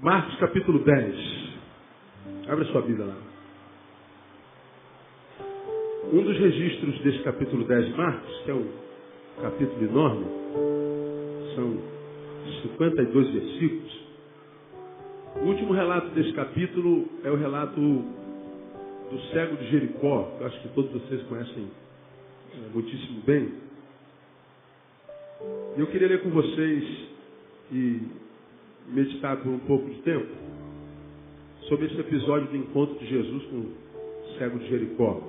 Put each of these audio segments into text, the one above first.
Marcos capítulo 10. Abre a sua Bíblia lá. Um dos registros desse capítulo 10 de Marcos, que é um capítulo enorme, são 52 versículos. O último relato desse capítulo é o relato do cego de Jericó, que eu acho que todos vocês conhecem muitíssimo bem. Eu queria ler com vocês e meditar por um pouco de tempo sobre esse episódio do encontro de Jesus com o cego de Jericó.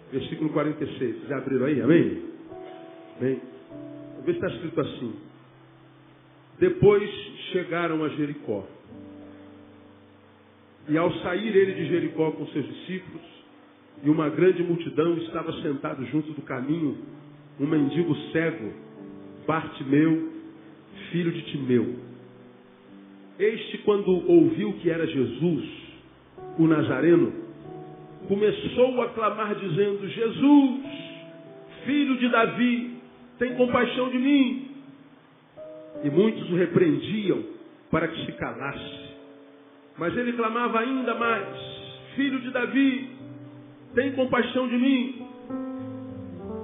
Versículo 46. Vocês já abriram aí? Amém? Amém? Vamos ver se está escrito assim. Depois chegaram a Jericó. E ao sair ele de Jericó com seus discípulos, e uma grande multidão, estava sentado junto do caminho um mendigo cego, Bartimeu, filho de Timeu. Este, quando ouviu que era Jesus, o Nazareno, começou a clamar dizendo: Jesus, filho de Davi, tem compaixão de mim. E muitos o repreendiam para que se calasse. Mas ele clamava ainda mais: Filho de Davi, tem compaixão de mim.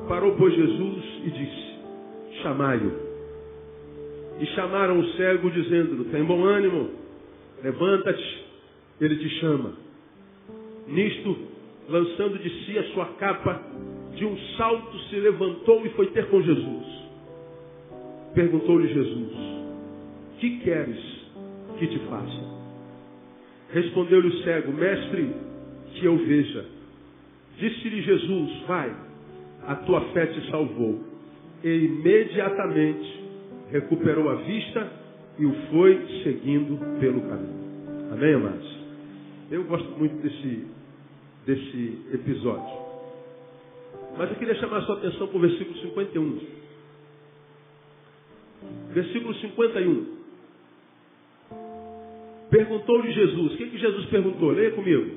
Parou, pois, Jesus e disse: chamai-o. E chamaram o cego, dizendo-lhe: tem bom ânimo, levanta-te, ele te chama. Nisto, lançando de si a sua capa, de um salto se levantou e foi ter com Jesus. Perguntou-lhe Jesus: que queres que te faça? Respondeu-lhe o cego: mestre, que eu veja. Disse-lhe Jesus: vai, a tua fé te salvou. E imediatamente recuperou a vista e o foi seguindo pelo caminho. Amém, amados? Eu gosto muito desse episódio. Mas eu queria chamar a sua atenção para o versículo 51. Versículo 51. Perguntou-lhe Jesus. O que Jesus perguntou? Leia comigo.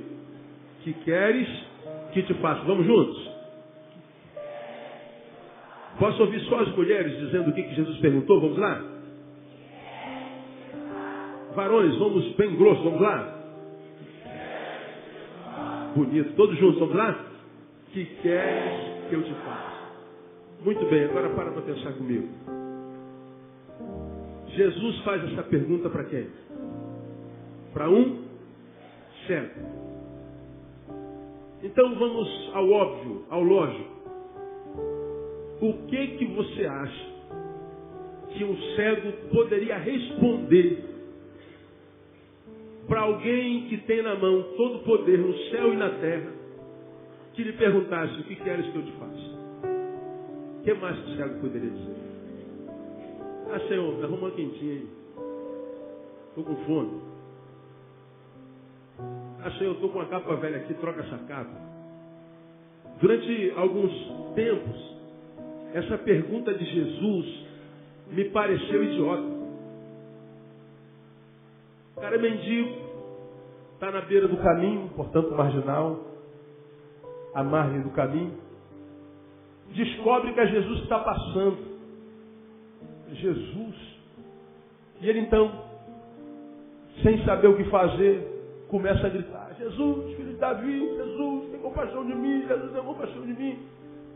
Que queres que te faça? Vamos juntos? Posso ouvir só as mulheres dizendo o que Jesus perguntou? Vamos lá? Varões, vamos bem grosso, vamos lá? Bonito, todos juntos, vamos lá? Que queres que eu te faça? Muito bem, agora para pensar comigo. Jesus faz essa pergunta para quem? Para um cego. Então vamos ao óbvio, ao lógico. O que você acha que um cego poderia responder para alguém que tem na mão todo o poder no céu e na terra, que lhe perguntasse: o que queres que eu te faça? O que mais que o cego poderia dizer? Ah, Senhor, me arruma uma quentinha aí. Estou com fome. Ah, Senhor, estou com a capa velha aqui, troca essa capa. Durante alguns tempos, essa pergunta de Jesus me pareceu idiota. O cara é mendigo, está na beira do caminho, portanto marginal, à margem do caminho. Descobre que é Jesus que está passando. Jesus. E ele então, sem saber o que fazer, começa a gritar: Jesus, filho de Davi, Jesus, tem compaixão de mim, Jesus, tem compaixão de mim.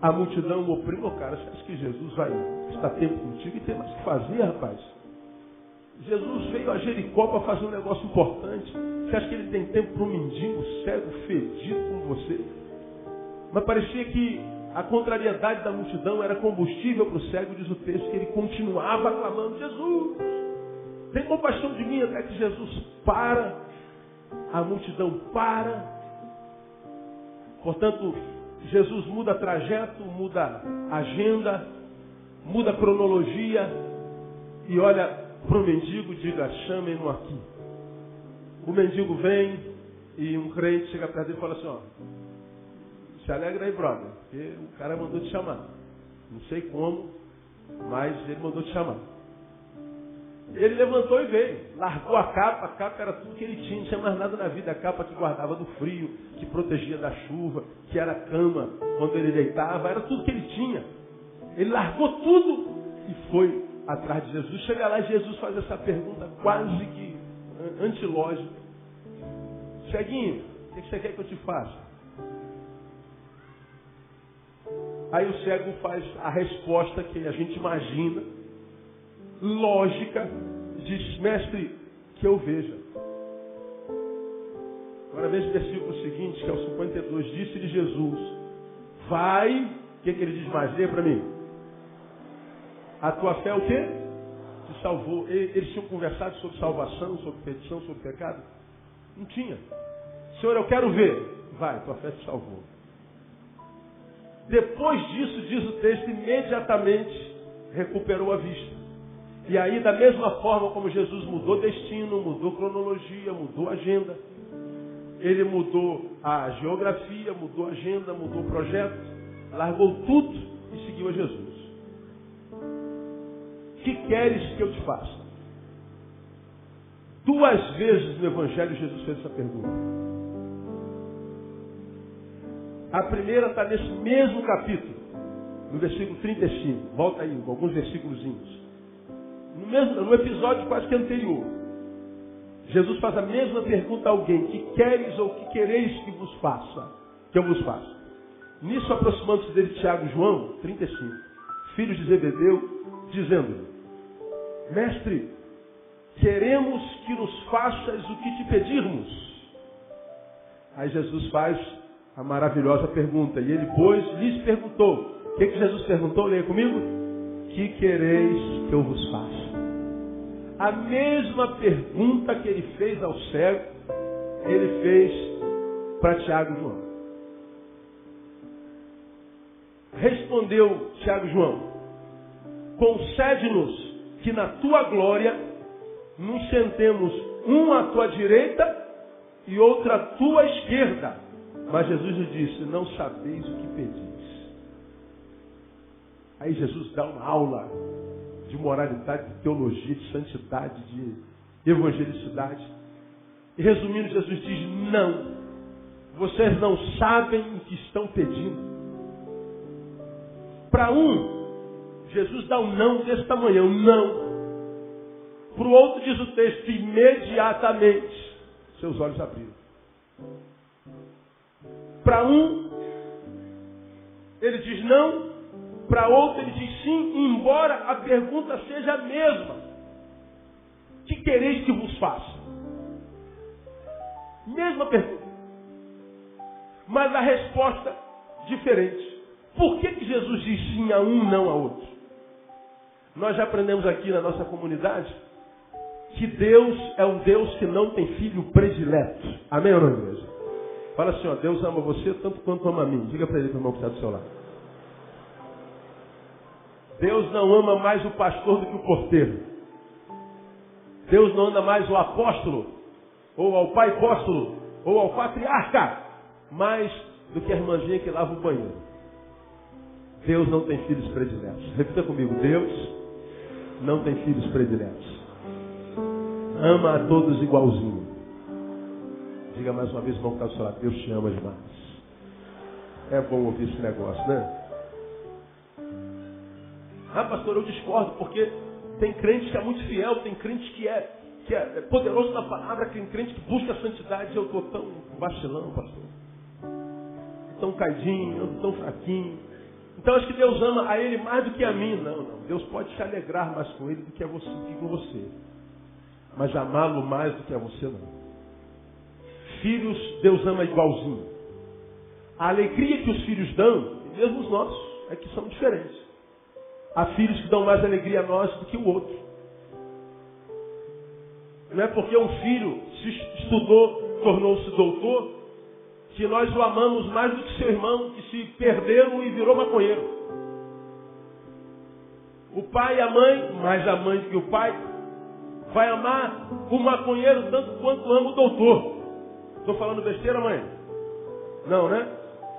A multidão oprime. Cara, você acha que Jesus vai estar tempo contigo e tem mais o que fazer, rapaz? Jesus veio a Jericó para fazer um negócio importante. Você acha que ele tem tempo para um mendigo cego, fedido como você? Mas parecia que a contrariedade da multidão era combustível para o cego, diz o texto, que ele continuava clamando: Jesus, tem compaixão de mim. Até que Jesus para, a multidão para. Portanto, Jesus muda trajeto, muda agenda, muda cronologia e olha para o mendigo e diga: chamem-no aqui. O mendigo vem e um crente chega perto dele e fala assim: ó, se alegra aí, brother, porque o cara mandou te chamar. Não sei como, mas ele mandou te chamar. Ele levantou e veio, largou a capa era tudo que ele tinha, não tinha mais nada na vida. A capa que guardava do frio, que protegia da chuva, que era cama quando ele deitava, era tudo que ele tinha. Ele largou tudo e foi atrás de Jesus. Chega lá e Jesus faz essa pergunta quase que antilógica. Ceguinho, o que você quer que eu te faça? Aí o cego faz a resposta que a gente imagina, lógica, diz, mestre, que eu veja. Agora veja o versículo seguinte, que é o 52, disse-lhe Jesus, vai, o que ele diz mais? Lê para mim. A tua fé é o quê? Te salvou. Eles tinham conversado sobre salvação, sobre petição, sobre pecado? Não tinha. Senhor, eu quero ver. Vai, tua fé te salvou. Depois disso, diz o texto, imediatamente recuperou a vista. E aí, da mesma forma como Jesus mudou destino, mudou cronologia, mudou agenda, ele mudou a geografia, mudou a agenda, mudou o projeto, largou tudo e seguiu a Jesus. O que queres que eu te faça? 2 vezes no Evangelho Jesus fez essa pergunta. A primeira está nesse mesmo capítulo, no versículo 35. Volta aí, alguns versículozinhos. No episódio quase que anterior. Jesus faz a mesma pergunta a alguém. Que queres ou que quereis que vos faça? Que eu vos faça. Nisso, aproximando-se dele Tiago e João, 35, filhos de Zebedeu, dizendo-lhe, mestre, queremos que nos faças o que te pedirmos. Aí Jesus faz a maravilhosa pergunta. E ele, pois, lhes perguntou. O que Jesus perguntou? Leia comigo. Que quereis que eu vos faça? A mesma pergunta que ele fez ao cego, ele fez para Tiago e João. Respondeu Tiago e João, concede-nos que na tua glória nos sentemos um à tua direita e outro à tua esquerda. Mas Jesus lhe disse, não sabeis o que pedis. Aí Jesus dá uma aula de moralidade, de teologia, de santidade, de evangelicidade. E resumindo, Jesus diz, não. Vocês não sabem o que estão pedindo. Para um, Jesus dá um não desse tamanho, um não. Para o outro diz o texto, imediatamente, seus olhos abriram. Para um, ele diz não. Para outro ele diz sim, embora a pergunta seja a mesma. Que quereis que vos faça? Mesma pergunta. Mas a resposta diferente. Por que Jesus diz sim a um, não a outro? Nós já aprendemos aqui na nossa comunidade que Deus é um Deus que não tem filho predileto. Amém ou não, igreja? Fala assim, ó, Deus ama você tanto quanto ama a mim. Diga para ele, para o irmão que está do seu lado. Deus não ama mais o pastor do que o porteiro. Deus não ama mais o apóstolo, ou ao pai apóstolo, ou ao patriarca, mais do que a irmãzinha que lava o banheiro. Deus não tem filhos prediletos. Repita comigo, Deus não tem filhos prediletos. Ama a todos igualzinho. Diga mais uma vez, irmão que está do seu lado, Deus te ama demais. É bom ouvir esse negócio, né? Ah, pastor, eu discordo, porque tem crente que é muito fiel, tem crente que é poderoso na palavra, tem crente que busca a santidade, e eu estou tão vacilão, pastor. Tão caidinho, tão fraquinho. Então acho que Deus ama a ele mais do que a mim. Não. Deus pode se alegrar mais com ele do que com você. Mas amá-lo mais do que a você não. Filhos, Deus ama igualzinho. A alegria que os filhos dão, e mesmo os nossos, é que são diferentes. Há filhos que dão mais alegria a nós do que o outro. Não é porque um filho se estudou, tornou-se doutor, que nós o amamos mais do que seu irmão, que se perdeu e virou maconheiro. O pai e a mãe, mais a mãe do que o pai, vai amar o maconheiro tanto quanto ama o doutor. Estou falando besteira, mãe? Não, né?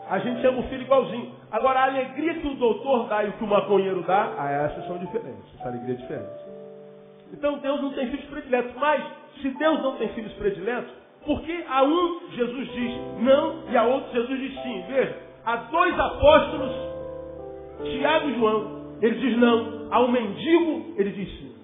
A gente ama o filho igualzinho. Agora, a alegria que o doutor dá e o que o maconheiro dá, essas são diferentes. Essa alegria é diferente. Então, Deus não tem filhos prediletos. Mas, se Deus não tem filhos prediletos, por que a um Jesus diz não e a outro Jesus diz sim? Veja, há 2 apóstolos, Tiago e João, ele diz não. A um mendigo, ele diz sim.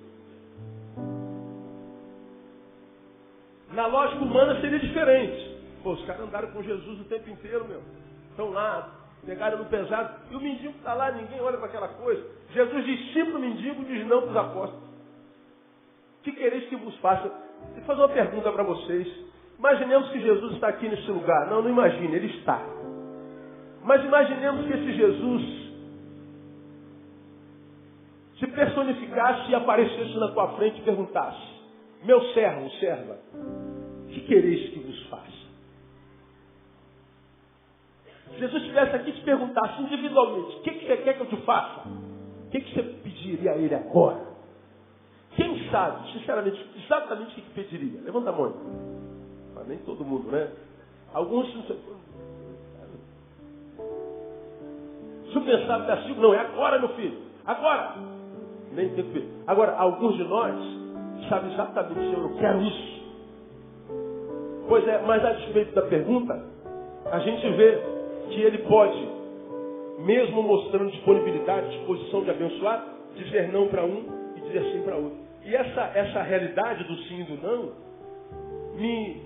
Na lógica humana seria diferente. Pô, os caras andaram com Jesus o tempo inteiro, meu. Estão lá, pegaram no pesado. E o mendigo está lá, ninguém olha para aquela coisa. Jesus diz sim para o mendigo, diz não para os apóstolos. Que quereis que vos faça? Vou fazer uma pergunta para vocês. Imaginemos que Jesus está aqui nesse lugar. Não imagine, ele está. Mas imaginemos que esse Jesus se personificasse e aparecesse na tua frente e perguntasse: meu servo, serva, que quereis que vos faça? Se Jesus estivesse aqui e te perguntasse individualmente: o que você quer que eu te faça? O que você pediria a ele agora? Quem sabe, sinceramente, exatamente o que pediria? Levanta a mão. Mas nem todo mundo, né? Alguns não sei. Se eu pensar que assim, não, é agora, meu filho. Agora. Nem tem que ver. Agora, alguns de nós sabem exatamente, Senhor, eu quero isso. Pois é, mas a despeito da pergunta, a gente vê que ele pode, mesmo mostrando disponibilidade, disposição de abençoar, dizer não para um e dizer sim para outro. E essa realidade do sim e do não me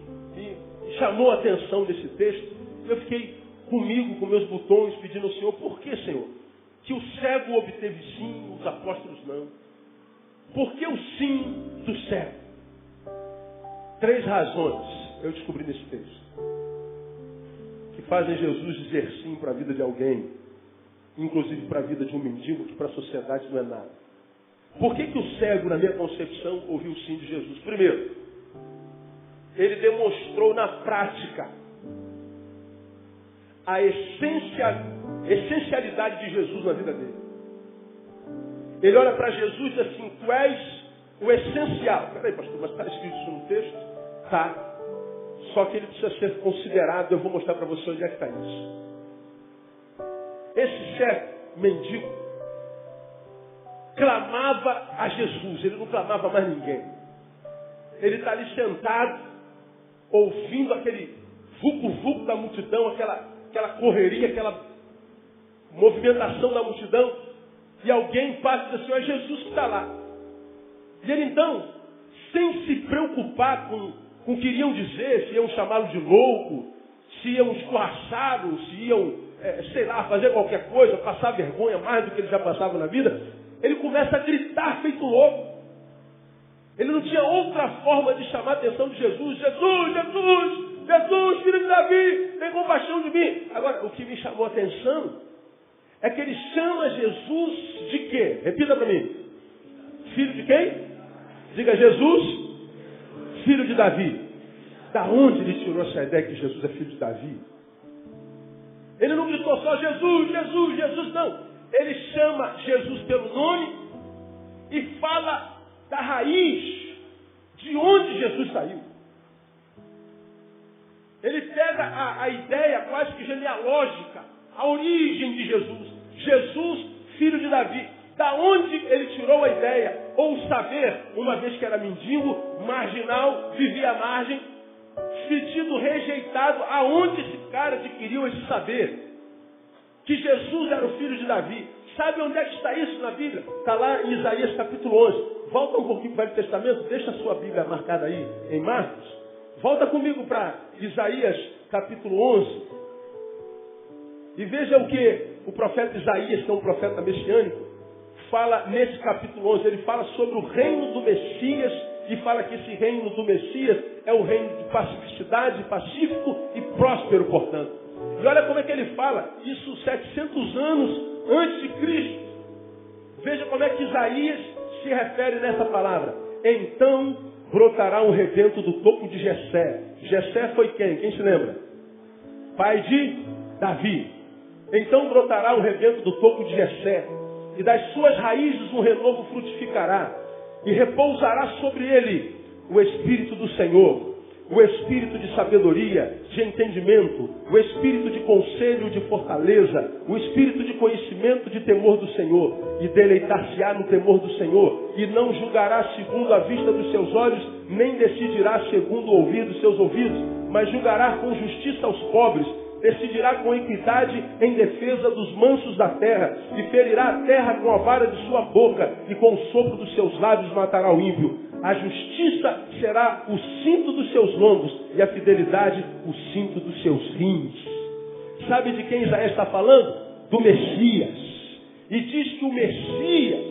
chamou a atenção nesse texto. Eu fiquei comigo, com meus botões, pedindo ao Senhor: por que, Senhor, que o cego obteve sim, os apóstolos não? Por que o sim do cego? 3 razões eu descobri nesse texto que fazem Jesus dizer sim para a vida de alguém, inclusive para a vida de um mendigo, que para a sociedade não é nada. Por que o cego, na minha concepção, ouviu o sim de Jesus? Primeiro, ele demonstrou na prática a essencialidade de Jesus na vida dele. Ele olha para Jesus e diz assim: tu és o essencial. Peraí, pastor, mas está escrito isso no texto? Tá. Só que ele precisa ser considerado. Eu vou mostrar para você onde é que está isso. Esse cego, mendigo, clamava a Jesus. Ele não clamava mais ninguém. Ele está ali sentado, ouvindo aquele vucu-vucu da multidão, aquela correria, aquela movimentação da multidão, e alguém passa e diz assim: é Jesus que está lá. E ele então, sem se preocupar com o que iriam dizer, se iam chamá-lo de louco, se iam escorraçá-lo, se iam, sei lá, fazer qualquer coisa, passar vergonha mais do que ele já passava na vida, ele começa a gritar feito louco. Ele não tinha outra forma de chamar a atenção de Jesus: Jesus, Jesus! Jesus, filho de Davi, tem compaixão de mim. Agora, o que me chamou a atenção é que ele chama Jesus de quê? Repita para mim. Filho de quem? Diga: Jesus, filho de Davi. Da onde ele tirou essa ideia que Jesus é filho de Davi? Ele não gritou só Jesus, Jesus, Jesus, não. Ele chama Jesus pelo nome e fala da raiz de onde Jesus saiu. Ele pega a ideia quase que genealógica, a origem de Jesus. Jesus, filho de Davi. Da onde ele tirou a ideia? Ou saber, uma vez que era mendigo, marginal, vivia à margem, fedido, rejeitado, aonde esse cara adquiriu esse saber? Que Jesus era o filho de Davi. Sabe onde é que está isso na Bíblia? Está lá em Isaías capítulo 11. Volta um pouquinho para o Velho Testamento, deixa a sua Bíblia marcada aí em Marcos. Volta comigo para Isaías capítulo 11 e veja o que o profeta Isaías, que é um profeta messiânico, fala nesse capítulo 11. Ele fala sobre o reino do Messias e fala que esse reino do Messias é um reino de pacificidade, pacífico e próspero, portanto. E olha como é que ele fala, isso 700 anos antes de Cristo. Veja como é que Isaías se refere nessa palavra. Então brotará um rebento do topo de Jessé. Jessé foi quem? Quem se lembra? Pai de Davi. Então brotará um rebento do topo de Jessé, e das suas raízes um renovo frutificará, e repousará sobre ele o Espírito do Senhor, o Espírito de sabedoria, de entendimento, o Espírito de conselho, de fortaleza, o Espírito de conhecimento, de temor do Senhor, e deleitar-se-á no temor do Senhor, e não julgará segundo a vista dos seus olhos, nem decidirá segundo o ouvir dos seus ouvidos, mas julgará com justiça aos pobres, decidirá com equidade em defesa dos mansos da terra, e ferirá a terra com a vara de sua boca, e com o sopro dos seus lábios matará o ímpio. A justiça será o cinto dos seus lombos e a fidelidade o cinto dos seus rins. Sabe de quem Isaías está falando? Do Messias. E diz que o Messias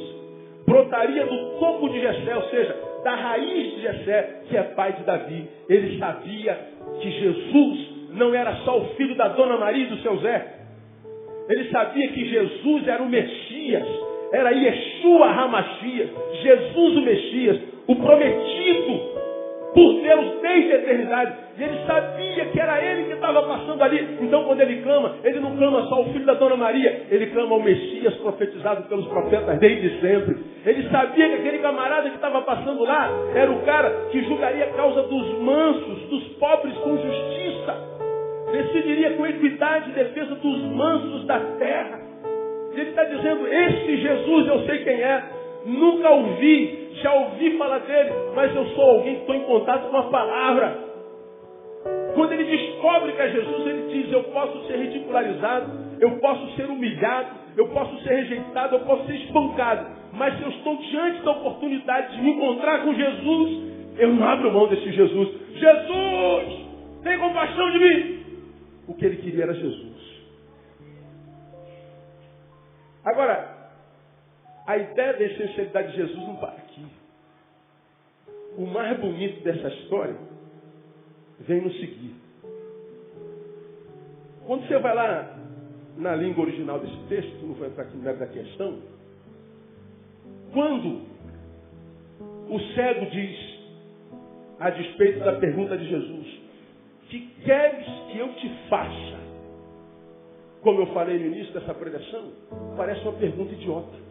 brotaria do topo de Jessé, ou seja, da raiz de Jessé, que é pai de Davi. Ele sabia que Jesus não era só o filho da Dona Maria e do seu Zé. Ele sabia que Jesus era o Messias, era Yeshua HaMashiach, Jesus o Messias, o prometido por Deus desde a eternidade. E ele sabia que era ele que estava passando ali. Então quando ele clama, ele não clama só o filho da Dona Maria, ele clama o Messias profetizado pelos profetas desde sempre. Ele sabia que aquele camarada que estava passando lá era o cara que julgaria a causa dos mansos, dos pobres com justiça. Decidiria com equidade e defesa dos mansos da terra. E ele está dizendo, esse Jesus eu sei quem é. Nunca ouvi, já ouvi falar dele, mas eu sou alguém que estou em contato com a palavra. Quando ele descobre que é Jesus, ele diz, eu posso ser ridicularizado, eu posso ser humilhado, eu posso ser rejeitado, eu posso ser espancado. Mas se eu estou diante da oportunidade de me encontrar com Jesus, eu não abro mão desse Jesus. Jesus, tem compaixão de mim. O que ele queria era Jesus. Agora, a ideia da essencialidade de Jesus não para aqui. O mais bonito dessa história vem no seguir. Quando você vai lá na língua original desse texto, não vai entrar aqui no meio da questão, quando o cego diz, a despeito da pergunta de Jesus, que queres que eu te faça? Como eu falei no início dessa pregação, parece uma pergunta idiota.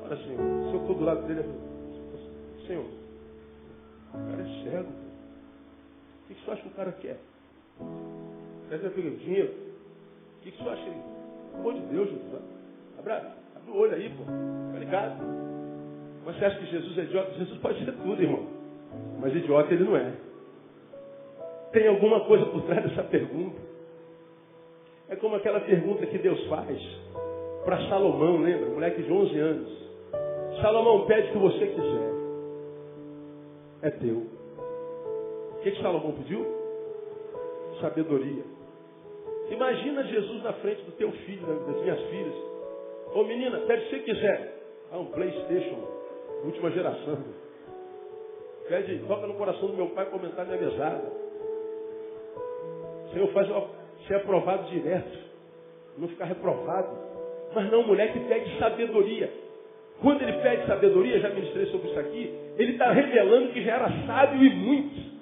Olha, Senhor, se eu estou do lado dele, Senhor, o cara é cego. O que você acha que o cara quer? Quer pegar dinheiro? O que você acha? Pelo amor de Deus, Jesus. Abre o olho aí, pô. Tá ligado? Mas você acha que Jesus é idiota? Jesus pode ser tudo, irmão. Mas idiota ele não é. Tem alguma coisa por trás dessa pergunta. É como aquela pergunta que Deus faz para Salomão, lembra? Um moleque de 11 anos. Salomão, pede o que você quiser. É teu. O que Salomão pediu? Sabedoria. Imagina Jesus na frente do teu filho, das minhas filhas. Ô menina, pede o que você quiser. Um PlayStation, última geração. Pede, toca no coração do meu pai para aumentar minha mesada. Senhor, faz ser aprovado direto. Não ficar reprovado. Mas não, mulher que pede sabedoria. Quando ele pede sabedoria, já ministrei sobre isso aqui, ele está revelando que já era sábio e muito.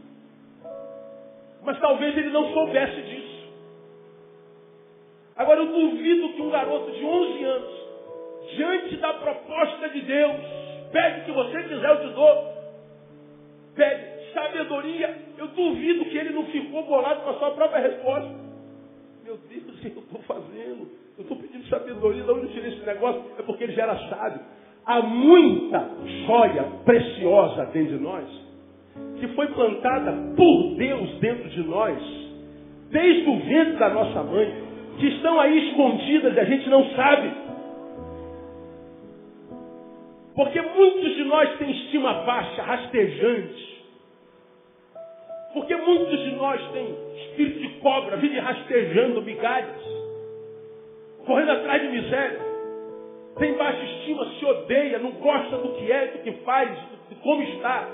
Mas talvez ele não soubesse disso. Agora eu duvido que um garoto de 11 anos, diante da proposta de Deus, pede o que você quiser, eu te dou. Pede sabedoria, eu duvido que ele não ficou bolado com a sua própria resposta. Meu Deus, o que eu estou fazendo? Eu estou pedindo sabedoria, de onde eu tirei esse negócio? É porque ele já era sábio. Há muita joia preciosa dentro de nós, que foi plantada por Deus dentro de nós, desde o ventre da nossa mãe, que estão aí escondidas e a gente não sabe. Porque muitos de nós têm estima baixa, rastejante. Porque muitos de nós têm espírito de cobra, vive rastejando migalhas, correndo atrás de miséria. Tem baixa estima, se odeia, não gosta do que é, do que faz, de como está.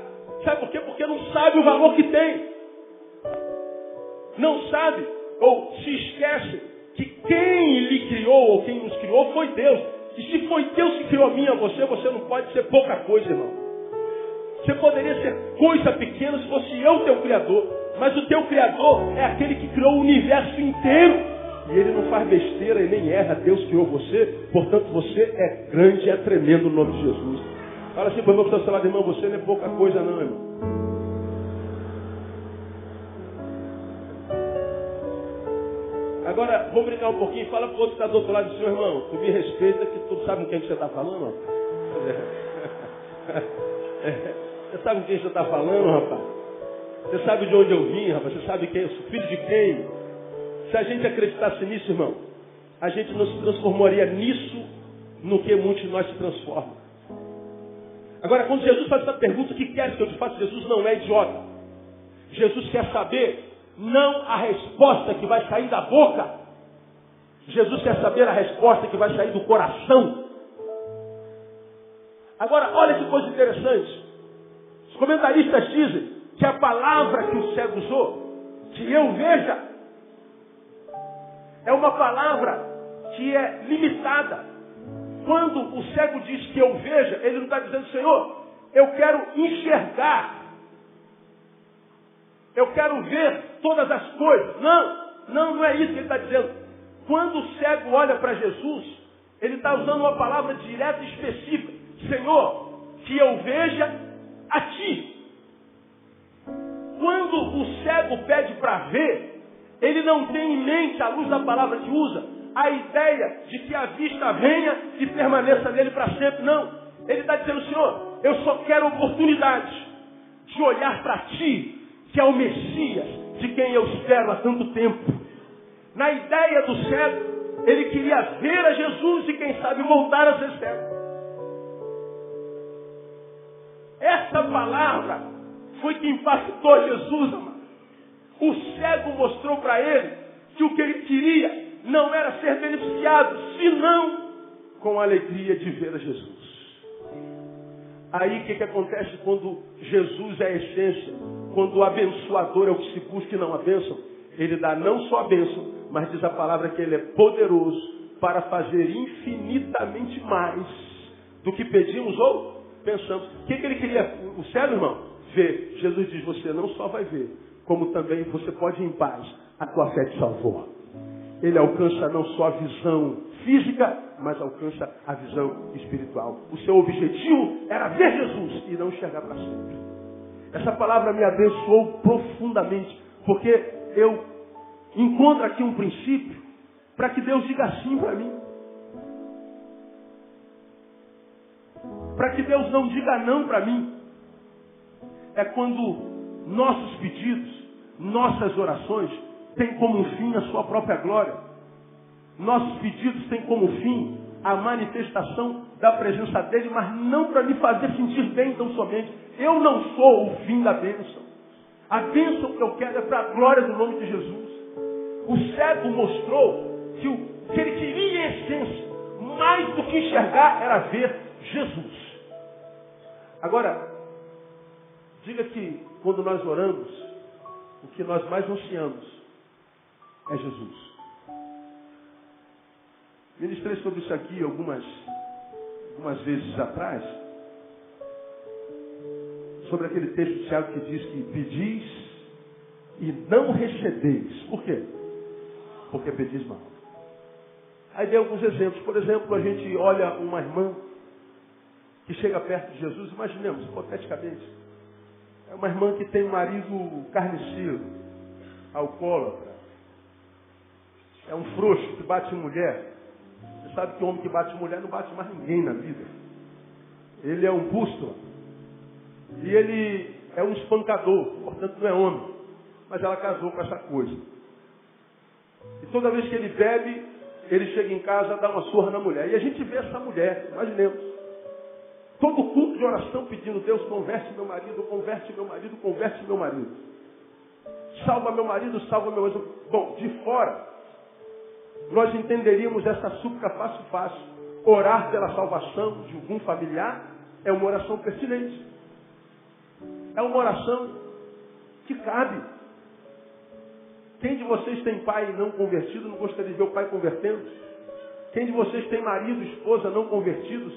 Sabe por quê? Porque não sabe o valor que tem. Não sabe, ou se esquece, que quem lhe criou, ou quem nos criou, foi Deus. E se foi Deus que criou a mim e a você, você não pode ser pouca coisa, irmão. Você poderia ser coisa pequena se fosse eu teu Criador. Mas o teu Criador é aquele que criou o universo inteiro. E ele não faz besteira e nem erra. Deus criou você. Portanto, você é grande e é tremendo no nome de Jesus. Fala assim para o irmão que está ao seu lado, irmão, você não é pouca coisa não, irmão. Agora, vamos brincar um pouquinho. Fala para o outro que está do outro lado do seu irmão. Tu me respeita que tu sabe com quem você está falando, Você sabe com quem você está falando, rapaz? Você sabe de onde eu vim, rapaz? Você sabe quem eu sou? Filho de quem? Se a gente acreditasse nisso, irmão, a gente não se transformaria nisso no que muitos de nós se transformam. Agora, quando Jesus faz essa pergunta, o que quer que eu te faça? Jesus não é idiota. Jesus quer saber não a resposta que vai sair da boca. Jesus quer saber a resposta que vai sair do coração. Agora, olha que coisa interessante. Os comentaristas dizem que a palavra que o cego usou, que eu veja, é uma palavra que é limitada. Quando o cego diz que eu veja, ele não está dizendo, Senhor, eu quero enxergar. Eu quero ver todas as coisas. Não é isso que ele está dizendo. Quando o cego olha para Jesus, ele está usando uma palavra direta e específica. Senhor, que eu veja a Ti. Quando o cego pede para ver, ele não tem em mente, à luz da palavra que usa, a ideia de que a vista venha e permaneça nele para sempre. Não. Ele está dizendo, Senhor, eu só quero oportunidade de olhar para Ti, que é o Messias, de quem eu espero há tanto tempo. Na ideia do cego, ele queria ver a Jesus e quem sabe voltar a ser cego. Essa palavra foi que impactou Jesus, amado. O cego mostrou para ele que o que ele queria não era ser beneficiado, senão com a alegria de ver a Jesus. Aí o que acontece quando Jesus é a essência? Quando o abençoador é o que se busca e não a bênção, ele dá não só a bênção, mas diz a palavra que ele é poderoso para fazer infinitamente mais do que pedimos ou pensamos. O que ele queria? O cego, irmão? Ver. Jesus diz, você não só vai ver, como também você pode ir em paz. A tua fé te salvou. Ele alcança não só a visão física, mas alcança a visão espiritual. O seu objetivo era ver Jesus e não enxergar para sempre. Essa palavra me abençoou profundamente, porque eu encontro aqui um princípio para que Deus diga sim para mim. Para que Deus não diga não para mim. É quando nossos pedidos, nossas orações, têm como fim a sua própria glória. Nossos pedidos têm como fim a manifestação da presença dele, mas não para me fazer sentir bem tão somente. Eu não sou o fim da bênção. A bênção que eu quero é para a glória do nome de Jesus. O cego mostrou que o que ele queria em essência, mais do que enxergar, era ver Jesus. Agora, diga que quando nós oramos, o que nós mais ansiamos é Jesus. Ministrei sobre isso aqui algumas vezes atrás, sobre aquele texto de Tiago que diz que pedis e não recebeis. Por quê? Porque pedis mal. Aí dei alguns exemplos. Por exemplo, a gente olha uma irmã que chega perto de Jesus, imaginemos, hipoteticamente, é uma irmã que tem um marido carniceiro, alcoólatra, é um frouxo que bate em mulher. Você sabe que o homem que bate em mulher não bate mais ninguém na vida. Ele é um pústula. E ele é um espancador, portanto não é homem. Mas ela casou com essa coisa. E toda vez que ele bebe, ele chega em casa e dá uma surra na mulher. E a gente vê essa mulher, imaginemos. Todo culto de oração pedindo, Deus, converte meu marido, converte meu marido, converte meu marido. Salva meu marido, salva meu marido. Bom, de fora, nós entenderíamos essa súplica fácil. Orar pela salvação de algum familiar é uma oração pertinente. É uma oração que cabe. Quem de vocês tem pai não convertido, não gostaria de ver o pai convertendo? Quem de vocês tem marido, esposa não convertidos,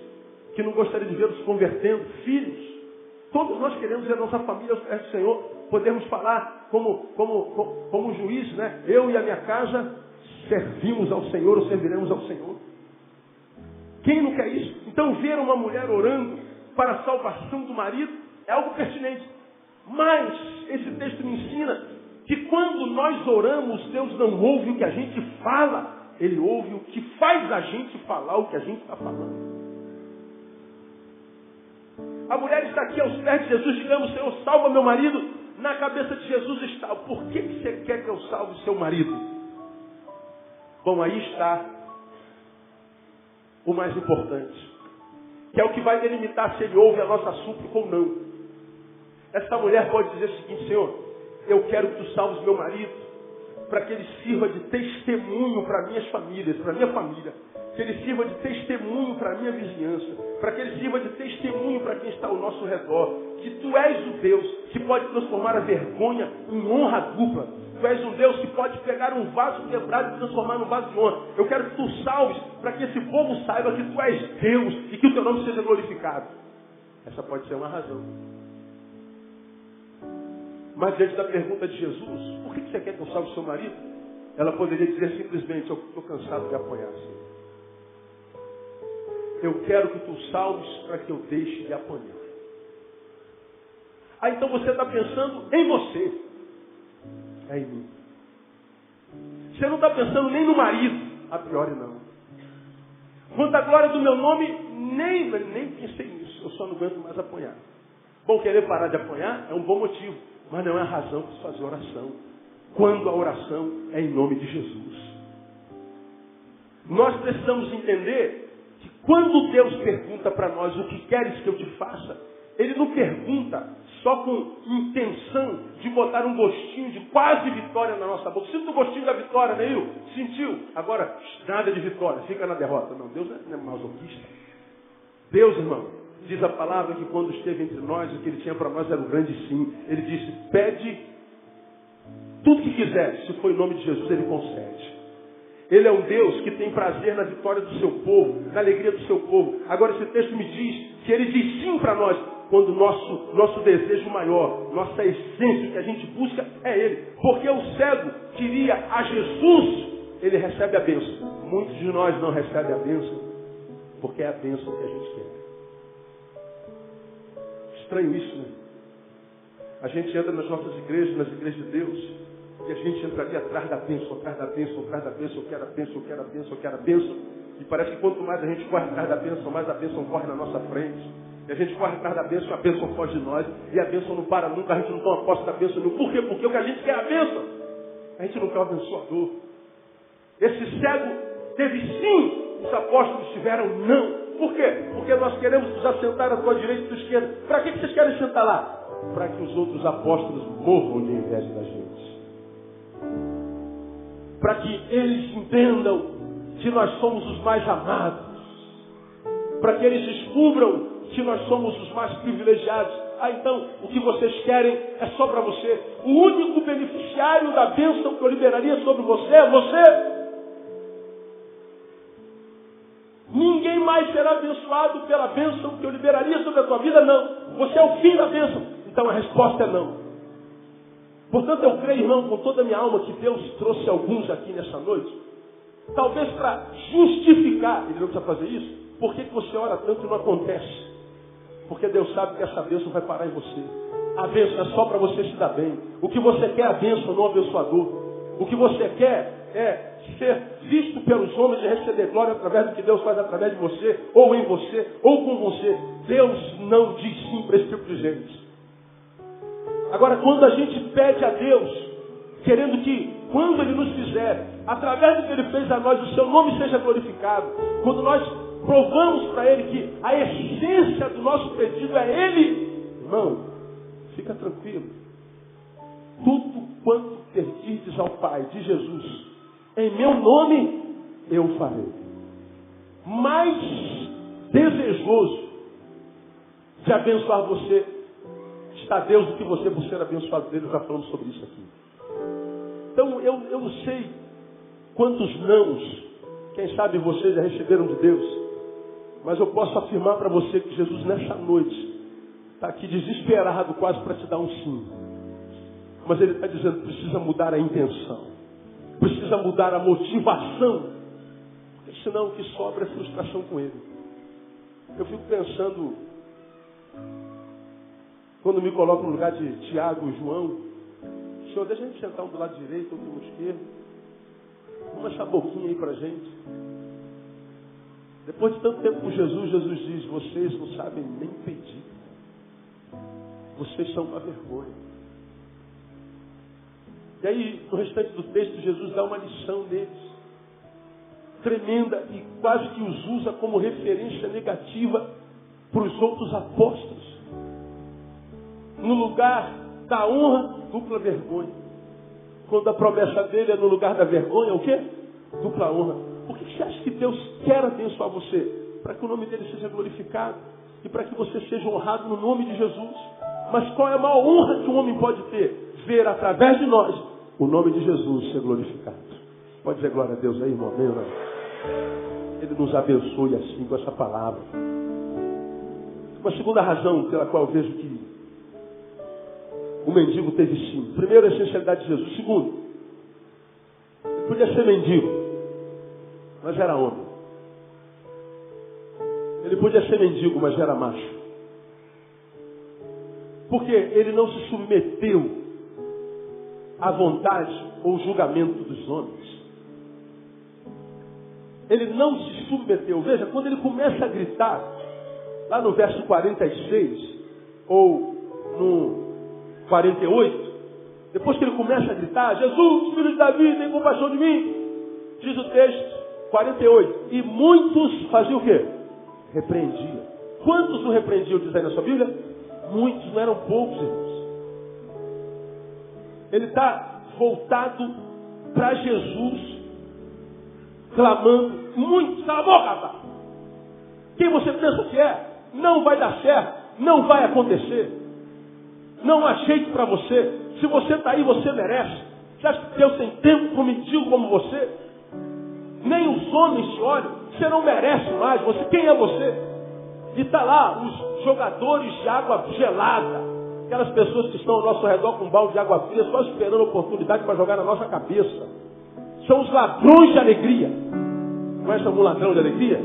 que não gostaria de vê-los convertendo? Filhos. Todos nós queremos ver a nossa família aos pés do Senhor. Podemos falar como juiz, né? Eu e a minha casa servimos ao Senhor ou serviremos ao Senhor. Quem não quer isso? Então ver uma mulher orando para a salvação do marido é algo pertinente. Mas esse texto me ensina que quando nós oramos, Deus não ouve o que a gente fala, Ele ouve o que faz a gente falar o que a gente está falando. A mulher está aqui aos pés de Jesus, digamos, Senhor, salva meu marido. Na cabeça de Jesus está, por que você quer que eu salve o seu marido? Bom, aí está o mais importante. que é o que vai delimitar se ele ouve a nossa súplica ou não. Essa mulher pode dizer o seguinte: Senhor, eu quero que tu salves meu marido, para que ele sirva de testemunho para minhas famílias, para minha família, que ele sirva de testemunho para a minha vizinhança, para que ele sirva de testemunho para quem está ao nosso redor, que tu és o Deus que pode transformar a vergonha em honra dupla. Tu és um Deus que pode pegar um vaso quebrado e transformar num vaso de honra. Eu quero que tu salves para que esse povo saiba que tu és Deus e que o teu nome seja glorificado. Essa pode ser uma razão. Mas diante da pergunta de Jesus, por que você quer que eu salve seu marido? Ela poderia dizer simplesmente: eu estou cansado de apanhar, Senhor. Eu quero que tu salves para que eu deixe de apanhar. Então você está pensando em você. É em mim. Você não está pensando nem no marido. A priori não. Quanto à glória do meu nome, nem pensei nisso. Eu só não aguento mais apanhar. Bom, querer parar de apanhar é um bom motivo. Mas não é a razão para fazer oração. Quando a oração é em nome de Jesus. Nós precisamos entender que quando Deus pergunta para nós o que queres que eu te faça, Ele não pergunta só com intenção de botar um gostinho de quase vitória na nossa boca. Sinta o gostinho da vitória, Neil? Sentiu? Agora, nada de vitória, fica na derrota. Não, Deus não é masoquista. Deus, irmão, diz a palavra que quando esteve entre nós, o que Ele tinha para nós era um grande sim. Ele disse: pede tudo que quiser. Se for em nome de Jesus, Ele concede. Ele é um Deus que tem prazer na vitória do seu povo, na alegria do seu povo. Agora esse texto me diz que Ele diz sim para nós, quando o nosso desejo maior, nossa essência, o que a gente busca é Ele. Porque o cego queria a Jesus, ele recebe a bênção. Muitos de nós não recebem a bênção, porque é a bênção que a gente quer. Estranho isso, né? A gente entra nas nossas igrejas, nas igrejas de Deus, e a gente entra ali atrás da bênção, atrás da bênção, atrás da bênção, eu quero a bênção, eu quero a bênção, eu quero a bênção. E parece que quanto mais a gente corre atrás da bênção, mais a bênção corre na nossa frente. E a gente corre atrás da bênção, a bênção foge de nós, e a bênção não para nunca, a gente não toma posse da bênção nenhuma. Por quê? Porque o que a gente quer é a bênção. A gente não quer o abençoador. Esse cego teve sim, os apóstolos tiveram não. Por quê? Porque nós queremos nos assentar à tua direita e à tua esquerda. Para que vocês querem sentar lá? Para que os outros apóstolos morram de inveja da gente. Para que eles entendam que nós somos os mais amados. Para que eles descubram que nós somos os mais privilegiados. Então, o que vocês querem é só para você. O único beneficiário da bênção que eu liberaria sobre você é você. Ninguém mais será abençoado pela bênção que eu liberaria sobre a tua vida, não. Você é o fim da bênção. Então a resposta é não. Portanto, eu creio, irmão, com toda a minha alma, que Deus trouxe alguns aqui nessa noite, talvez para justificar, Ele não precisa fazer isso, por que você ora tanto e não acontece? Porque Deus sabe que essa bênção vai parar em você. A bênção é só para você se dar bem. O que você quer é a bênção, não o abençoador. O que você quer é ser visto pelos homens e receber glória através do que Deus faz através de você, ou em você, ou com você. Deus não diz sim para esse tipo de gente. Agora, quando a gente pede a Deus, querendo que, quando Ele nos fizer, através do que Ele fez a nós, o Seu nome seja glorificado, quando nós provamos para Ele que a essência do nosso pedido é Ele, irmão, fica tranquilo. Tudo quanto pedirdes ao Pai de Jesus, em meu nome, eu farei. Mais desejoso de abençoar você está Deus do que você por ser abençoado dele. Já falamos sobre isso aqui. Então, eu não sei quantos nãos, quem sabe vocês já receberam de Deus, mas eu posso afirmar para você que Jesus nessa noite está aqui desesperado quase para te dar um sim. Mas Ele está dizendo, precisa mudar a intenção. Precisa mudar a motivação. Porque senão o que sobra é frustração com Ele. Eu fico pensando, quando me coloco no lugar de Tiago e João, Senhor, deixa a gente sentar um do lado direito, outro do esquerdo. Vamos essa boquinha aí para a gente. Depois de tanto tempo com Jesus, Jesus diz, vocês não sabem nem pedir. Vocês são uma vergonha. E aí, no restante do texto, Jesus dá uma lição neles, tremenda, e quase que os usa como referência negativa para os outros apóstolos. No lugar da honra, dupla vergonha. Quando a promessa dele é no lugar da vergonha, o quê? Dupla honra. Por que você acha que Deus quer abençoar você? Para que o nome dele seja glorificado e para que você seja honrado no nome de Jesus. Mas qual é a maior honra que um homem pode ter? Ver através de nós o nome de Jesus ser glorificado. Pode dizer glória a Deus aí, irmão? Amém, Ele nos abençoe assim com essa palavra. Uma segunda razão pela qual eu vejo que o mendigo teve sim. Primeiro, a essencialidade de Jesus. Segundo, ele podia ser mendigo, mas era homem. Ele podia ser mendigo, mas era macho. Porque ele não se submeteu à vontade ou julgamento dos homens. Ele não se submeteu. Veja, quando ele começa a gritar, lá no verso 46, ou no 48, depois que ele começa a gritar, Jesus, filho de Davi, tem compaixão de mim, diz o texto, 48, e muitos faziam o quê? Repreendiam. Quantos o repreendiam, diz aí na sua Bíblia? Muitos, não eram poucos, irmãos. Ele está voltado para Jesus, clamando, muitos, cala a boca, rapaz. Quem você pensa que é? Não vai dar certo, não vai acontecer. Não há jeito para você. Se você está aí, você merece. Você acha que Deus tem tempo para um mendigo como você? Nem os homens te olham. Você não merece mais. Você, quem é você? E está lá os jogadores de água gelada. Aquelas pessoas que estão ao nosso redor com um balde de água fria, só esperando a oportunidade para jogar na nossa cabeça. São os ladrões de alegria. Conhece algum ladrão de alegria?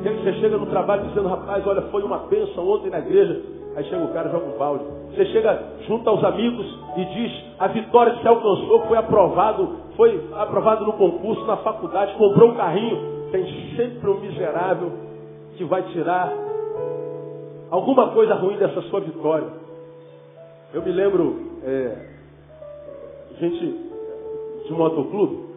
Você chega no trabalho dizendo, rapaz, olha, foi uma bênção ontem na igreja. Aí chega o cara e joga um balde. Você chega junto aos amigos e diz, a vitória que você alcançou foi aprovado no concurso, na faculdade, comprou um carrinho. Tem sempre um miserável que vai tirar alguma coisa ruim dessa sua vitória. Eu me lembro, gente de motoclube,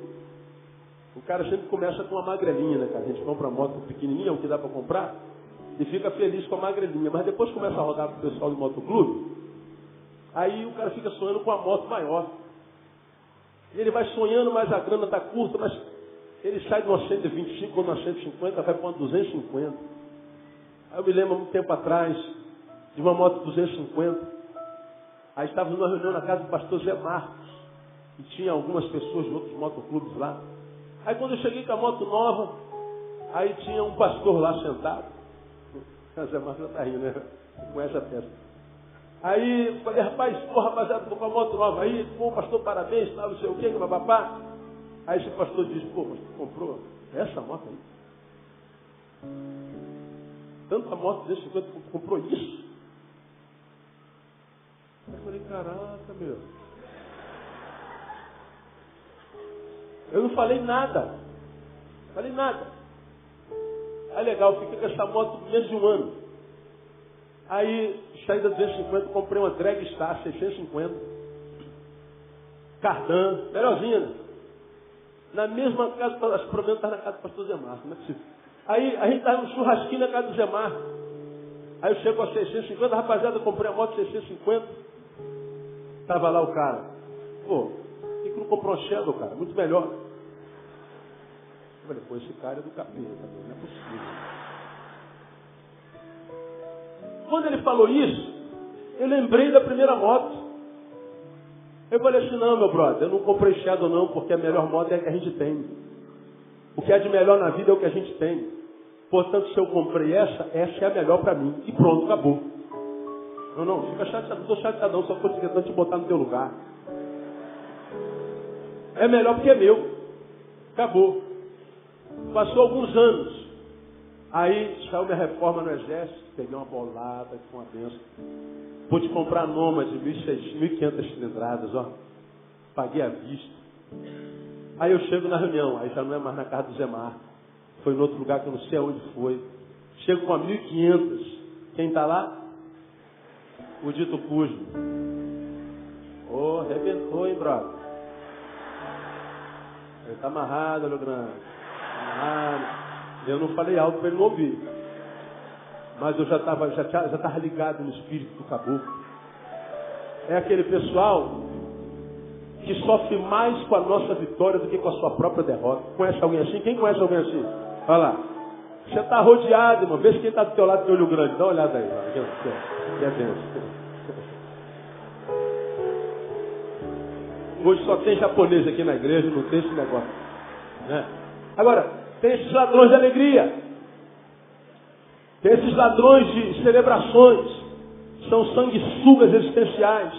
o cara sempre começa com uma magrelinha, né, cara? A gente compra uma moto pequenininha, o que dá para comprar, e fica feliz com a magrelinha. Mas depois começa a rodar com o pessoal do motoclube, aí o cara fica sonhando com a moto maior. E ele vai sonhando, mas a grana está curta, mas ele sai de uma 125 ou uma 150, vai para uma 250. Aí eu me lembro, há muito tempo atrás, de uma moto 250. Aí estávamos numa reunião na casa do pastor Zé Marcos, e tinha algumas pessoas de outros motoclubes lá. Aí quando eu cheguei com a moto nova, aí tinha um pastor lá sentado. O Zé Marcos já está rindo, né? Com essa peça. Aí falei, rapaz, rapaziada, estou com a moto nova aí, pô, pastor, parabéns, tal, não sei o quê, papapá. Aí esse pastor disse, pô, mas tu comprou essa moto aí? Tanta moto desse quanto tu comprou isso? Eu falei, caraca, meu. Eu não falei nada. Falei nada. Aí legal, fiquei com essa moto por menos de um ano. Aí, saí da 250, comprei uma Drag Star 650. Cardan, melhorzinha, né? Na mesma casa, acho que provavelmente estava na casa do pastor Zé Marcos, não é possível. Aí a gente estava no churrasquinho na casa do Zé Marcos. Aí eu chego a 650, rapaziada, eu comprei a moto 650. Estava lá o cara. Pô, por que não comprou um Shadow, cara? Muito melhor. Eu falei, pô, esse cara é do capeta, não é possível. Quando ele falou isso, eu lembrei da primeira moto. Eu falei assim, não, meu brother, eu não comprei Shadow não, porque a melhor moto é a que a gente tem. O que é de melhor na vida é o que a gente tem. Portanto, se eu comprei essa é a melhor para mim. E pronto, acabou. Não, fica chateado, não estou chateadão, só estou tentando te botar no teu lugar. É melhor porque é meu. Acabou. Passou alguns anos. Aí saiu minha reforma no exército, peguei uma bolada, com uma benção. Pude comprar a Noma de 1.500 cilindradas, ó. Paguei à vista. Aí eu chego na reunião, aí já não é mais na casa do Zé Marcos. Foi em outro lugar que eu não sei aonde foi. Chego com a 1.500. Quem está lá? O dito cujo. Arrebentou, hein, brother? Ele está amarrado, olho grande. Amarrado. Eu não falei alto para ele não ouvir. Mas eu já estava ligado no espírito do caboclo. É aquele pessoal que sofre mais com a nossa vitória do que com a sua própria derrota. Conhece alguém assim? Quem conhece alguém assim? Olha lá. Você está rodeado, irmão. Vê se quem está do teu lado tem olho grande. Dá uma olhada aí. Que é benção. Hoje só tem japonês aqui na igreja, não tem esse negócio. Né? Agora, tem esses ladrões de alegria. Tem esses ladrões de celebrações. São sanguessugas existenciais.